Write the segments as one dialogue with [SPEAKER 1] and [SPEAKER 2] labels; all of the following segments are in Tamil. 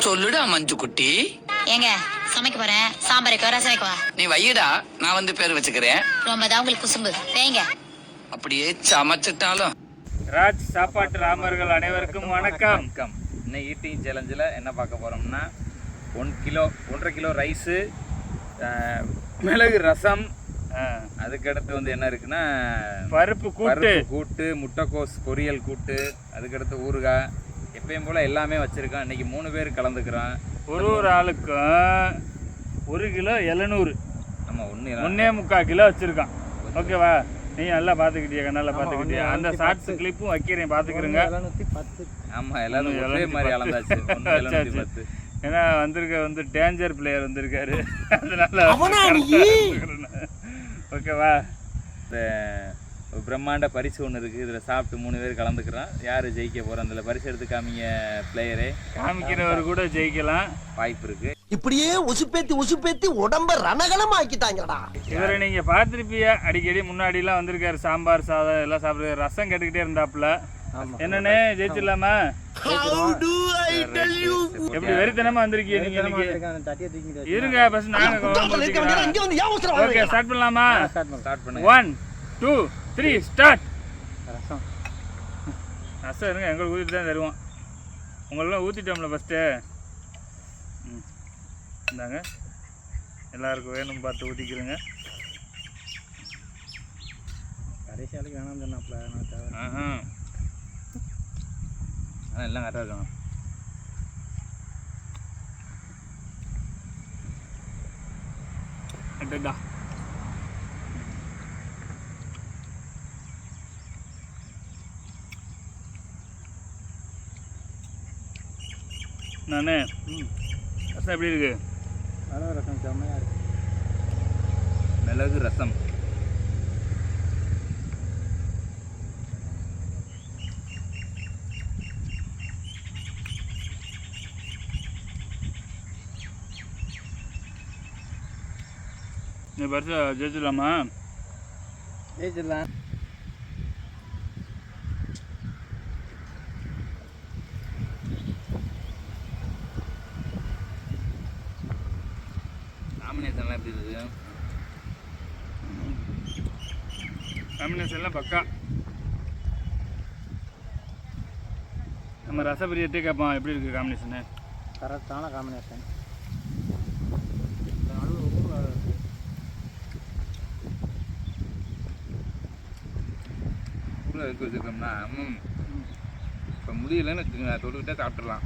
[SPEAKER 1] சொல்லுடா மஞ்சு குட்டி.
[SPEAKER 2] ஏங்க சமைக்க போறேன். சாம்பார் வைக்க வர சமைக்கவா?
[SPEAKER 1] நீ வையடா, நான் வந்து பேர் வச்சுக்கிறேன்.
[SPEAKER 2] ரொம்ப தான் உங்களுக்கு குசும்பு. வைங்க.
[SPEAKER 1] அப்படியே சமைச்சிட்டாலும்.
[SPEAKER 3] ராஜ் சாப்பாட்டு ராமர்கள் அனைவருக்கும் வணக்கம். இன்னைக்கு ஈட்டிங் சேலஞ்சில் என்ன பார்க்க போகிறோம்னா 1.5 கிலோ ரைஸு, மிளகு ரசம், அதுக்கடுத்து வந்து என்ன இருக்குன்னா பருப்பு கூட்டு, முட்டைக்கோஸ் பொரியல் கூட்டு, அதுக்கடுத்து ஊறுகாய், எப்பயும் போல் எல்லாமே வச்சுருக்கோம். இன்றைக்கி 3 பேர் கலந்துக்கிறோம். ஒரு ஆளுக்கும் 1 கிலோ 700. ஆமாம், 1.25 கிலோ வச்சுருக்கான். ஓகேவா? நீங்கள் நல்லா பார்த்துக்கிட்டியா? கண்ணால் பார்த்துக்கிட்டியா? அந்த ஷார்ட்ஸ் கிளிப்பும் வைக்கிறேன், பார்த்துக்கிறேங்க. ஆமாம், எல்லாரும் ஒரே மாதிரி அளந்தாச்சு. 710. ஏன்னா வந்து டேஞ்சர் பிளேயர் வந்திருக்காரு, அதனால ஓகேவா? இந்த பிரம்மாண்ட பரிசு ஒன்று இருக்குது. இதில் சாப்பிட்டு 3 பேர் கலந்துக்கிறோம். யார் ஜெயிக்க போகிறோம்? அதில் பரிசு எடுத்து காமிங்க பிளேயரே. காமிக்கிறவர் கூட ஜெயிக்கலாம், வாய்ப்பு இருக்குது.
[SPEAKER 4] இப்படியே உசுப்பேத்தி உடம்ப ரணகலம் ஆக்கிட்டாங்கடா.
[SPEAKER 3] இவரை நீங்கள் பார்த்துருப்பியா, அடிக்கடி முன்னாடிலாம் வந்திருக்காரு. சாம்பார் சாதம் எல்லாம் சாப்பிடுறாரு. ரசம் கேட்டுக்கிட்டே இருந்தாப்புல. என்னன்னு ஜெயிச்சிடலாமா? எப்படி வெறித்தனமா வந்திருக்கீங்க நீங்க? இருங்க ஃபர்ஸ்ட் நாங்க ஓகே ஸ்டார்ட் பண்ணலாமா? ஸ்டார்ட் பண்ணுங்க. 1 2 3 ஸ்டார்ட். ரசம் இருங்க, எங்களுக்கு ஊற்றிட்டு தான் தருவோம். உங்களெல்லாம் ஊற்றிட்டோம்ல ஃபஸ்ட்டு. இந்தாங்க, எல்லாருக்கும் வேணும் பார்த்து ஊற்றிக்கிறேங்க. கடைசியாலுக்கு வேணாம் சொன்னாப்ல. எல்லாம் கரெக்டாக இருக்கணும். அடடா, நானே ரசம் எப்படி இருக்கு? மிளகு ரசம் செம்மையாக இருக்கு. மிளகு ரசம் இந்த பரிசை ஜெயிச்சிடலாமா? ஜெயிச்சிடலாம். காம்பினேஷன்லாம் எப்படி இருக்குது? காம்பினேஷன்லாம் பக்கா. நம்ம ரசப்பிரியட்டே கேட்போம், எப்படி இருக்குது காம்பினேஷனு? கரெக்டான காம்பினேஷன். எடுத்து வச்சுருக்கோம்னா இப்போ முடியலன்னு வச்சுக்கோங்க, தொட்டுக்கிட்டே சாப்பிட்றலாம்.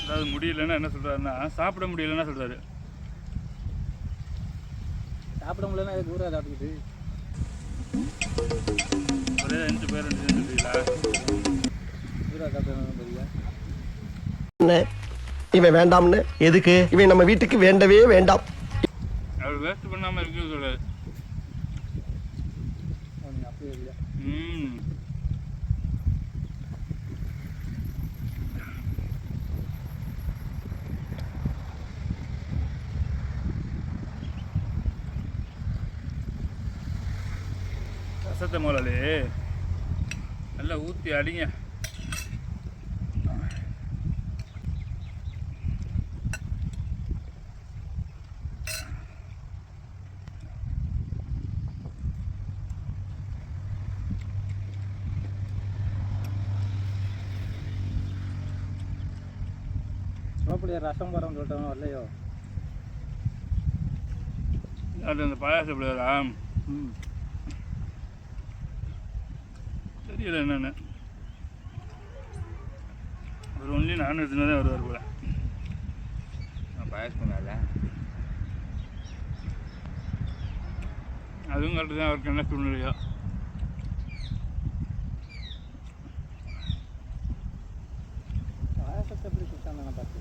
[SPEAKER 3] அதாவது முடியலன்னா என்ன சொல்கிறாருன்னா, சாப்பிட முடியலன்னா சொல்கிறாரு. சாப்பிட முடியலன்னா அது ஊரா சாப்பிட்டுக்கிட்டு ஒரே 5 பேர் 2 செஞ்சுருக்கீங்களா? ஊரா சாப்பிட்றதுன்னு தெரியல.
[SPEAKER 4] இவன் வேண்டாம்னு எதுக்கு? இவன் நம்ம வீட்டுக்கு வேண்டவே வேண்டாம்.
[SPEAKER 3] அவர் வேஸ்ட் பண்ணாமல் இருக்குன்னு சொல்றாரு. ரசத்தை முதலே நல்லா ஊற்றி அடிங்க. அப்படியே ரசம் போகிறோம்னு சொல்லிட்டோம் வரலையோ? அது அந்த பாயாசம் பிள்ளையா? தெரியல என்னென்னு. ஒரு ஒன்லி நான் எடுத்துனதே வருவார் போல. பாயாசம் பண்ணல, அதுவும் கரெக்டு தான். அவருக்கு என்ன சூழ்நிலையோ. பாயாசத்தை எப்படி கொடுத்தாங்க பார்த்து.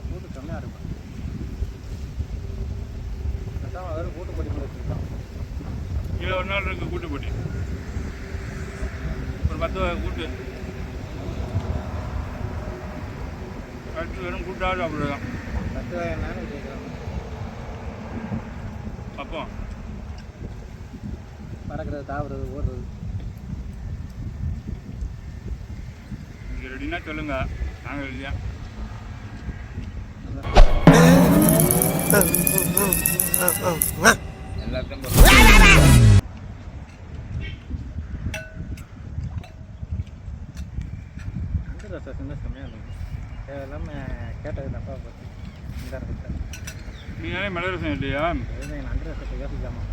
[SPEAKER 3] கூட்டு கம்மியாக இருக்கும். கூட்டு போட்டி கீழே ஒரு நாள் இருக்கு. கூட்டு போட்டி ஒரு 10 வகை கூட்டு. அடுத்து வெறும் கூட்டாக சாப்பிடுறோம்.
[SPEAKER 5] 10 வகை நானும் கேட்குறேன்.
[SPEAKER 3] அப்போ
[SPEAKER 5] பறக்கிறது, தாவுறது, ஓடுறது.
[SPEAKER 3] நீங்கள் ரெடினா சொல்லுங்க, நாங்கள் ரெடியா. எல்லாத்தையும்
[SPEAKER 5] அந்த ரசம் தான் செம்மையாக இருக்கும். எல்லாமே கேட்டது தப்பாக பார்த்து இந்த ரசத்தை
[SPEAKER 3] நீங்களே மிளகு ரசம் இல்லையா?
[SPEAKER 5] நண்டு ரசத்தை யோசிக்காமா.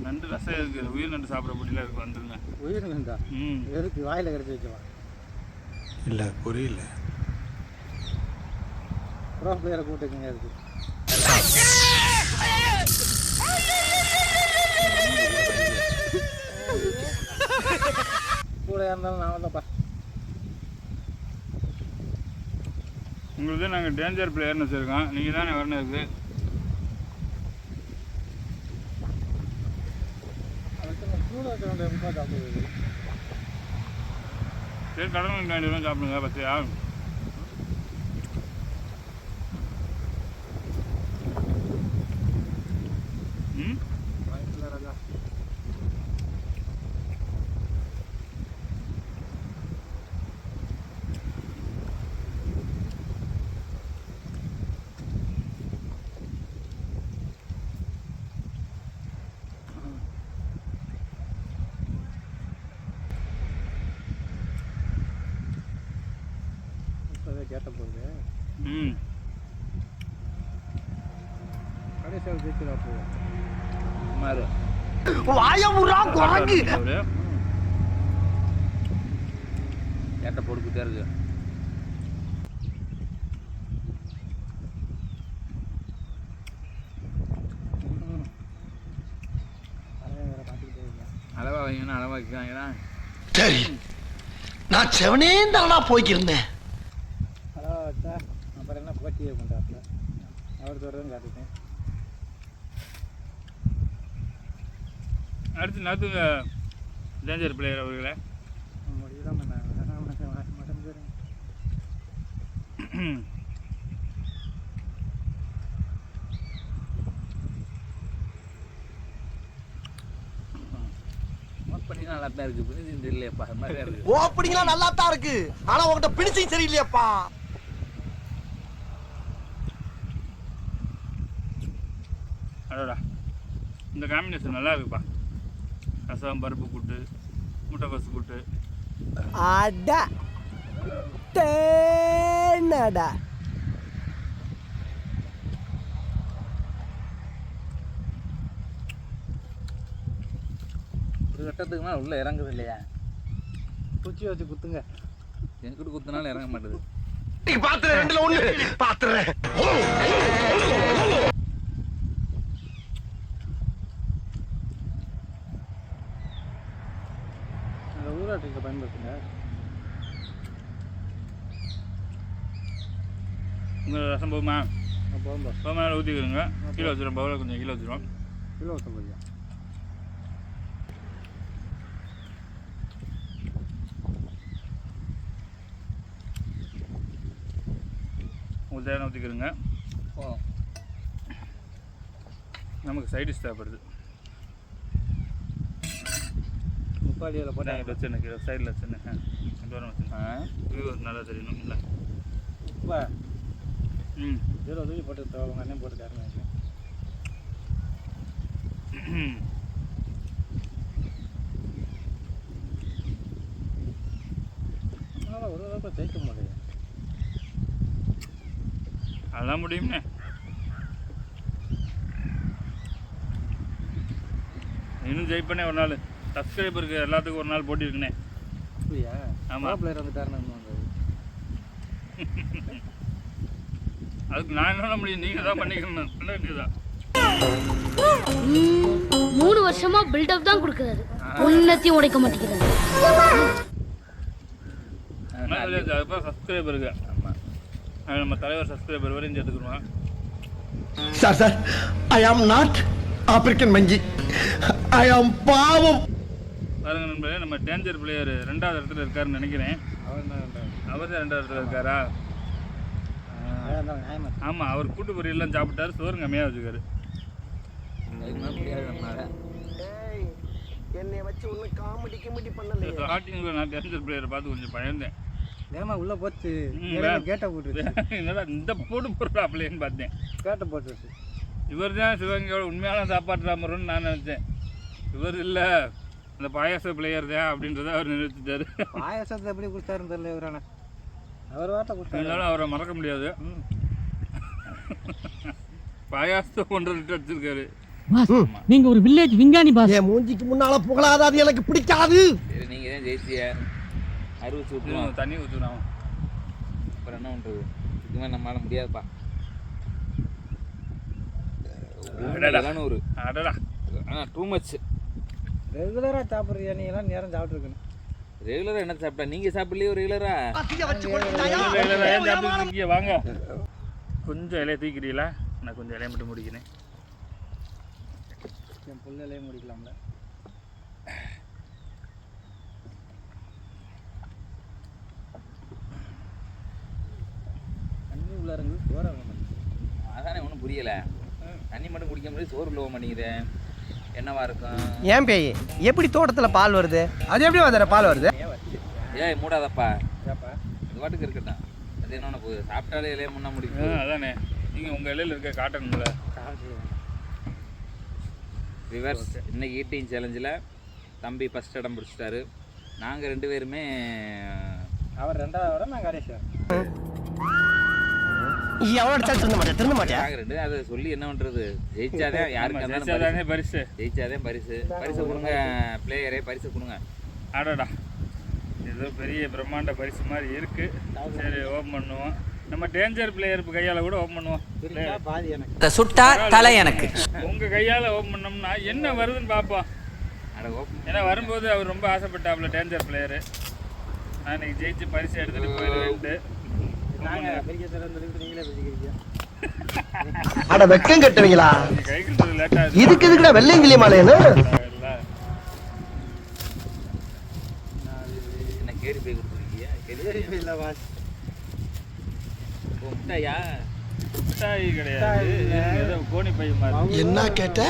[SPEAKER 3] நண்டு ரசம் இருக்குது, உயிர் நண்டு சாப்பிட்ற பொடியில் இருக்கு, வந்துருங்க.
[SPEAKER 5] உயிர் நண்டா? எதுக்கு வாயில் கடிச்சு வைக்கவா?
[SPEAKER 4] இல்ல புரியல.
[SPEAKER 5] ப்ரோ பிளேயரை கூப்பிட்டுக்குங்க. இருக்கு கூட இருந்தாலும் நான் வந்தப்பா.
[SPEAKER 3] உங்களுக்கு நாங்கள் டேஞ்சர் பிளேயர்னு வச்சுருக்கோம், நீங்கள் தானே வரணும் இருக்குது.
[SPEAKER 5] அதுக்கு கூட வைக்க வேண்டிய ரொம்ப சாப்பிடுவது.
[SPEAKER 3] சரி, கடவுள் வேண்டியதான் சாப்பிடுங்க பத்தியா. ம்,
[SPEAKER 5] வாய்ப்பில்லை ராஜா. இப்போவே கேட்ட போகுது.
[SPEAKER 3] ம்,
[SPEAKER 5] கடைசியாக ஜெயிச்சுடா போவோம்.
[SPEAKER 3] மாறு
[SPEAKER 4] வாயமுறா குரங்கு.
[SPEAKER 3] ஏட்ட பொடுக்குத்தே இருக்கு.
[SPEAKER 5] வேறு பார்த்துக்கிட்டே இருக்கேன்.
[SPEAKER 3] அளவா வைங்கன்னா அளவா வைக்கிறாங்கன்னா.
[SPEAKER 4] சரி, நான் செவனே தானா போய்க்கிருந்தேன்.
[SPEAKER 5] அதான் வச்சா அப்புறம் என்ன போட்டியே பண்ணுறாப்புல. அவர் தொடர்ந்து காட்டுட்டேன்.
[SPEAKER 3] அடுத்து நாத்துங்க டேஞ்சர் பிளேயர் அவர்களே.
[SPEAKER 5] முடியலாம் மட்டும் போயிருங்க.
[SPEAKER 3] ஓப்பனிங் நல்லா தான் இருக்குது, பினிஷிங் தெரியலையப்பா, அது மாதிரியா இருக்குது.
[SPEAKER 4] ஓப்பனிங்லாம் நல்லா தான் இருக்கு, ஆனா உங்ககிட்ட பினிஷிங் சரியில்லையாப்பா.
[SPEAKER 3] அடடா, இந்த காம்பினேஷன் நல்லா இருக்குப்பா. ரசம், பருப்பு கூட்டு, முட்டைக்கோசு கூட்டு.
[SPEAKER 4] அடா தேனடா.
[SPEAKER 3] ஒரு கட்டத்துக்கு மேலே உள்ளே இறங்குது இல்லையா?
[SPEAKER 5] குச்சி வச்சு குத்துங்க.
[SPEAKER 3] எங்கிட்ட குத்துனாலும் இறங்க மாட்டேது.
[SPEAKER 4] பாத்துறேன், 2ல 1 பாத்துறேன்.
[SPEAKER 5] அந்த ஊராட்டுக்கு பயன்படுத்துங்க.
[SPEAKER 3] உங்கள் ரசம் போகுமா?
[SPEAKER 5] போகும்பா
[SPEAKER 3] போக மேலே ஊற்றிக்கிறோங்க. கீழே வச்சுருவோம், பவுலில் கொஞ்சம் கீழே வச்சுருவோம்.
[SPEAKER 5] கிலோ சொல்லுங்க.
[SPEAKER 3] உங்களுக்கு தேவையான ஊற்றிக்கிறோங்க. நமக்கு சைடிஷ் தேவைப்படுது.
[SPEAKER 5] முப்பாடியில் போட்டால்
[SPEAKER 3] இங்கே வச்சுருந்தேன், கீழே சைடில் வச்சுருந்தேன். தூரம் வச்சுருந்தேன், வியூ நல்லா தெரியணும் இல்லை?
[SPEAKER 5] உப்பா
[SPEAKER 3] ம்,
[SPEAKER 5] ஜீரோ தூக்கி போட்டு உங்கள் அண்ணன் போட்டுக்காருன்னு நினைக்கிறேன். அதனால் ஒரு தடவை தேய்க்க முடியாது.
[SPEAKER 3] அதெல்லாம் முடியும்ண்ணே. இன்னும் ஜெயிப்பண்ணே ஒரு நாள். சப்ஸ்கிரைபருக்கு எல்லாத்துக்கும் ஒரு நாள் போட்டி இருக்குண்ணே.
[SPEAKER 5] அப்படியா?
[SPEAKER 3] ஆமா.
[SPEAKER 5] பிளேயர் வந்துட்டாருன்னு வந்தது.
[SPEAKER 3] அதுக்கு நான் என்ன முடியும், நீங்கள் தான் பண்ணிக்கணும். பண்ண வேண்டியதுதான்.
[SPEAKER 6] 3 வருஷமா பில்டப் தான் கொடுக்குறாரு, ஒன்னத்தையும் உடைக்க மாட்டேங்கிறாரு.
[SPEAKER 3] அதுக்கப்புறம் சப்ஸ்கிரைபருக்கு. ஆமாம், அது நம்ம தலைவர் சப்ஸ்கிரைபர் வரையும் சேர்த்துக்குருவோம்.
[SPEAKER 4] Sir sir, I am not African மங்கி, ஐ ஆம் பாவம்.
[SPEAKER 3] பாருங்க நண்பர்களே, நம்ம டேஞ்சர் பிளேயர் 2வது இடத்துல இருக்காருன்னு நினைக்கிறேன்.
[SPEAKER 5] அவர் தான்
[SPEAKER 3] அவர் தான் 2வது இடத்துல இருக்காரா?
[SPEAKER 5] நியாயமா
[SPEAKER 3] ஆமாம், அவர் கூட்டு பொரியெல்லாம் சாப்பிட்டாரு, சோறு கம்மியாக வச்சுக்காரு.
[SPEAKER 4] என்னை வச்சு ஒன்னும் காமெடி கிமெடி பண்ணல.
[SPEAKER 3] ஸ்டார்டிங்கில் நான் டேஞ்சர் பிளேயரை பார்த்து கொஞ்சம் பயந்தேன்.
[SPEAKER 5] ஏமா உள்ளே போச்சு கேட்டை போட்டுருச்சு.
[SPEAKER 3] என்னடா இந்த போட்டு போடுறாப்லேன்னு பார்த்தேன்.
[SPEAKER 5] கேட்டை போட்டுருச்சு.
[SPEAKER 3] இவர் தான் சிவகங்கையோட உண்மையான சாப்பாட்டு ராமர்னு நான் நினச்சேன். இவர் இல்லை, அந்த பாயாச பிளேயர் தான் அப்படின்றத அவர் நினைச்சிட்டாரு.
[SPEAKER 5] பாயசத்தை எப்படி கொடுத்தாருன்னு தெரியல இவரான. அவர் வார்த்தை கொடுத்தாரு.
[SPEAKER 3] அதனால அவரை மறக்க முடியாது. பாயாசத்தை 1.5 லிட்டர் வச்சிருக்காரு.
[SPEAKER 7] நீங்க ஒரு வில்லேஜ் விஞ்ஞானி பாஸ்.
[SPEAKER 4] என் மூஞ்சிக்கு முன்னால புகழாத, அது எனக்கு பிடிக்காது.
[SPEAKER 3] சரி, நீங்கள் தான் ஜெயிச்சிய அறுபது ஊற்றுவோம், தண்ணி ஊற்றுனோம். அப்புறம் என்ன பண்ணுறது? இதுமாதிரி நம்மளால முடியாதுப்பா. 700. அடடா, ஆனால் டூ மச்.
[SPEAKER 5] ரெகுலராக சாப்பிட்றியா நீ எல்லாம் நேரம் சாப்பிட்ருக்கணும்.
[SPEAKER 3] ரெகுலராக என்ன சாப்பிட்டா? நீங்கள் சாப்பிட்லையோ ரெகுலராக?
[SPEAKER 4] பத்திய வச்சு கொடுத்தாயா?
[SPEAKER 3] இங்கே வாங்க, கொஞ்சம் இலையை தூக்கிறீங்களா? நான் கொஞ்சம் இலையை மட்டும் முடிக்கிறேன்.
[SPEAKER 5] என் புள்ளையிலே முடிக்கலாம்ல. தண்ணி உள்ளாரங்க சோறு ஆக மாட்டேங்குது.
[SPEAKER 3] அதானே ஒன்றும் புரியலை. தண்ணி மட்டும் குடிக்க முடியாது, சோறு உள்ள மாட்டேங்குது. என்னவா இருக்கும்?
[SPEAKER 8] ஏன் பேய் எப்படி தோட்டத்துல பால் வருது? அது எப்படி வர பால் வருது?
[SPEAKER 3] ஏய் மூடாதப்பா,
[SPEAKER 5] ஏப்பா
[SPEAKER 3] இது பாட்டுக்கு இருக்கட்டும். அது என்னென்ன போகுது? சாப்பிட்டாலே இலையை முன்னா முடிக்கும். அதானே, நீங்கள் உங்கள் இலையில் இருக்க காட்டணும்ல. ரிவர்ஸ். இன்னைக்கு ஈட்டிங் சேலஞ்சில் தம்பி ஃபஸ்ட் இடம் பிடிச்சிட்டாரு. நாங்கள் 2 பேருமே
[SPEAKER 5] அவர் 2வது விட நான் கடைசி.
[SPEAKER 4] எவ்வளோ அடிச்சாலும் திருந்த மாட்டேன்.
[SPEAKER 3] நாங்கள் 2 அதை சொல்லி என்ன பண்ணுறது? ஜெயிச்சாதான் யாருக்கு இருந்தாலும் பரிசு. ஜெயிச்சாதான் பரிசு. பரிசு கொடுங்க பிளேயரே, பரிசு கொடுங்க. ஆடாடா, ஏதோ பெரிய பிரம்மாண்ட பரிசு மாதிரி இருக்குது. சரி, ஓப்பன் பண்ணுவோம். நம்ம டேஞ்சர் பிளேயர் கையால் கூட ஓப்பன் பண்ணுவோம்.
[SPEAKER 5] பாதி எனக்கு
[SPEAKER 8] சுட்டா தலை எனக்கு.
[SPEAKER 3] உங்கள் கையால் ஓப்பன் பண்ணோம்னா என்ன வருதுன்னு பார்ப்போம். ஏன்னா வரும்போது அவர் ரொம்ப ஆசைப்பட்டாப்புல டேஞ்சர் பிளேயரு. நான் இன்னைக்கு ஜெயிச்சு பரிசு எடுத்துகிட்டு போயிடுவேன்ட்டு.
[SPEAKER 5] நாங்கள் பெரிய திறந்துருக்கு, நீங்களே பிடிக்கிறீங்க.
[SPEAKER 4] அட வெக்கம் கட்டுவீங்களா?
[SPEAKER 3] கை கொடுத்தது லேட்டாக
[SPEAKER 4] இதுக்கு எதுக்குடா வெள்ளையங்கிலி மாலையன்னு?
[SPEAKER 3] என்ன கேடி போய் கொடுத்துருக்கீங்க? கேடி
[SPEAKER 5] இல்லை பாஸ்.
[SPEAKER 3] மிட்டாயா? மிட்டாய் கிடையாது, ஏதோ கோணி பை மாதிரி.
[SPEAKER 4] என்ன கேட்ட?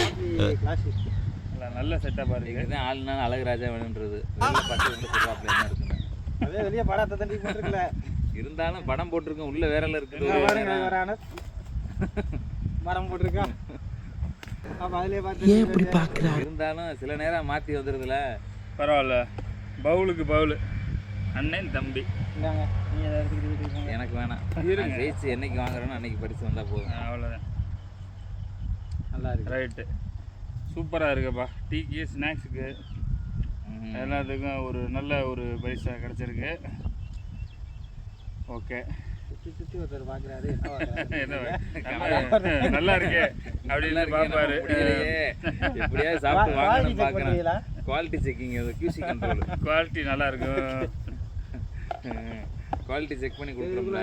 [SPEAKER 5] கிளாசிக்
[SPEAKER 3] நல்ல செட்டப்பாக இருக்குது. இதுதான் ஆளுனாலும் அழகுராஜா வேணுன்றது. பட்டு சொல்கிறாப்புல என்ன இருக்குன்னு.
[SPEAKER 5] அதே வெளியே படத்தை தண்டி போட்டுருக்கல.
[SPEAKER 3] இருந்தாலும் படம் போட்டிருக்கோம், உள்ள வேறல இருக்குது.
[SPEAKER 5] மரம் போட்டிருக்கா. அப்போ அதிலே பார்த்து
[SPEAKER 8] ஏன் இப்படி பார்க்குறாரு?
[SPEAKER 3] இருந்தாலும் சில நேரம் மாற்றி வந்துடுதுல. பரவாயில்ல, பவுலுக்கு பவுலு. அண்ணன் தம்பி
[SPEAKER 5] இந்தாங்க, நீங்கள் எதாவது எடுத்துக்கிட்டு
[SPEAKER 3] எனக்கு வேணாம். ஜெயிச்சு என்னைக்கு வாங்குறோன்னு அன்னைக்கு பரிசு வந்தால் போதும். அவ்வளோதான்.
[SPEAKER 5] நல்லா இருக்கு.
[SPEAKER 3] ரைட்டு, சூப்பராக இருக்குப்பா. டீக்கு ஸ்நாக்ஸுக்கு எல்லாத்துக்கும் ஒரு நல்ல ஒரு பரிசாக கிடச்சிருக்கு. ஓகே,
[SPEAKER 5] சுற்றி ஒருத்தர் பார்க்குறாரு.
[SPEAKER 3] நல்லா இருக்கே அப்படின்னு பார்ப்பாரு. எப்படியாவது சாப்பிட்டு வாங்கணும்னு பார்க்குறேன். Quality checking, QC control. Quality நல்லா இருக்கும். குவாலிட்டி செக் பண்ணி கொடுக்குறோம்ல.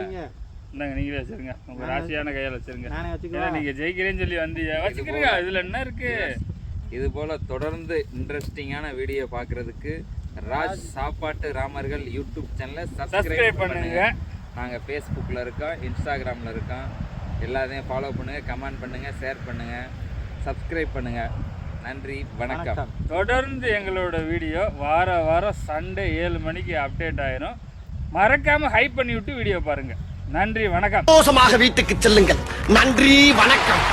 [SPEAKER 3] இந்தாங்க, நீங்களே வச்சுருங்க. உங்கள் ராசியான கையால் வச்சுருங்க.
[SPEAKER 5] நானே வச்சுக்கிறேன்.
[SPEAKER 3] நீங்கள் ஜெயிக்கிறேன்னு சொல்லி வந்து வச்சுக்கிறீங்க. இதில் என்ன இருக்குது? இது போல் தொடர்ந்து இன்ட்ரெஸ்டிங்கான வீடியோ பார்க்குறதுக்கு ராஜ் சாப்பாட்டு ராமர்கள் யூடியூப் சேனலை சப்ஸ்கிரைப் பண்ணுங்க. நாங்கள் ஃபேஸ்புக்கில் இருக்கோம், இன்ஸ்டாகிராமில் இருக்கோம். எல்லாத்தையும் ஃபாலோ பண்ணுங்கள், கமெண்ட் பண்ணுங்கள், ஷேர் பண்ணுங்கள், சப்ஸ்கிரைப் பண்ணுங்கள். நன்றி, வணக்கம். தொடர்ந்து எங்களோட வீடியோ வாரம் சண்டே 7 மணிக்கு அப்டேட் ஆயிரும். மறக்காமல் ஹைப் பண்ணி விட்டு வீடியோ பாருங்கள். நன்றி, வணக்கம்.
[SPEAKER 4] சந்தோஷமாக வீட்டுக்கு செல்லுங்கள். நன்றி, வணக்கம்.